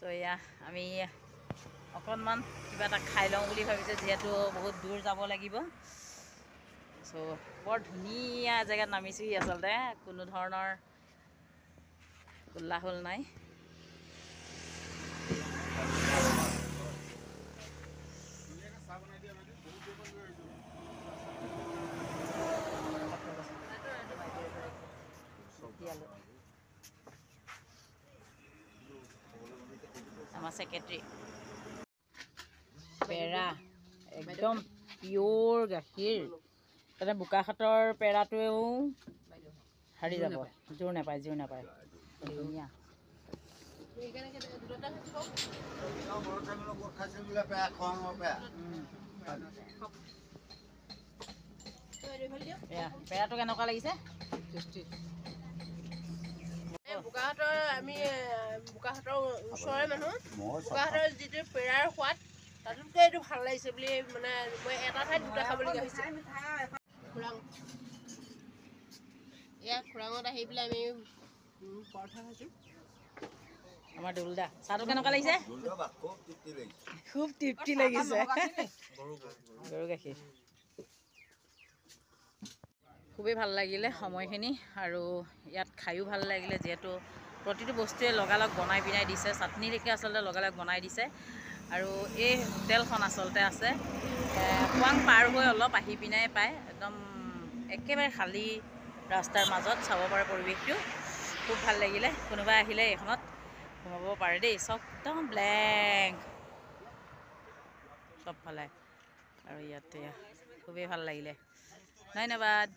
চ' এয়া আমি অকণমান কিবা এটা খাই লওঁ বুলি ভাবিছোঁ, যিহেতু বহুত দূৰ যাব লাগিব। চ' বৰ ধুনীয়া জেগাত নামিছোঁহি আচলতে, কোনো ধৰণৰ কোলাহল নাই। আমাৰ ছেক্ৰেটাৰী পেৰা একদম পিয়'ৰ গাখীৰ, তাতে বোকাখাটৰ পেৰাটোৱেও হাৰি যাব, জোৰ নাপায় ধুনীয়া। পেৰাটো কেনেকুৱা লাগিছে? বোকাখাটৰ আমি বোকাখাটৰ ওচৰৰে মানুহ, বোকাখাটৰ যিটো পেৰাৰ সোৱাদ তাতোতকৈ এইটো ভাল লাগিছে বুলি মানে মই এটা ঠাইত দুটা খাবলগীয়া হৈছে। খুৰাং এয়া খুৰাঙত আহি পেলাই আমি পৰঠা খাইছোঁ। আমাৰ দুলদা চাহটো কেনেকুৱা লাগিছে? খুব তৃপ্তি লাগিছে। গৰু গাখীৰ খুবেই ভাল লাগিলে সময়খিনি, আৰু ইয়াত খায়ো ভাল লাগিলে, যিহেতু প্ৰতিটো বস্তুৱে লগালগ বনাই পিনাই দিছে, চাটনিলৈকে আচলতে লগালগ বনাই দিছে। আৰু এই হোটেলখন আচলতে আছে খোৱাং পাৰ হৈ অলপ আহি পিনাই পায়, একদম একেবাৰে খালী ৰাস্তাৰ মাজত চাব পাৰে পৰিৱেশটো, খুব ভাল লাগিলে। কোনোবাই আহিলে এইখনত সোমাব পাৰে দেই, চব একদম ব্লেংক চবফালে, আৰু ইয়াতে খুবেই ভাল লাগিলে। ধন্যবাদ।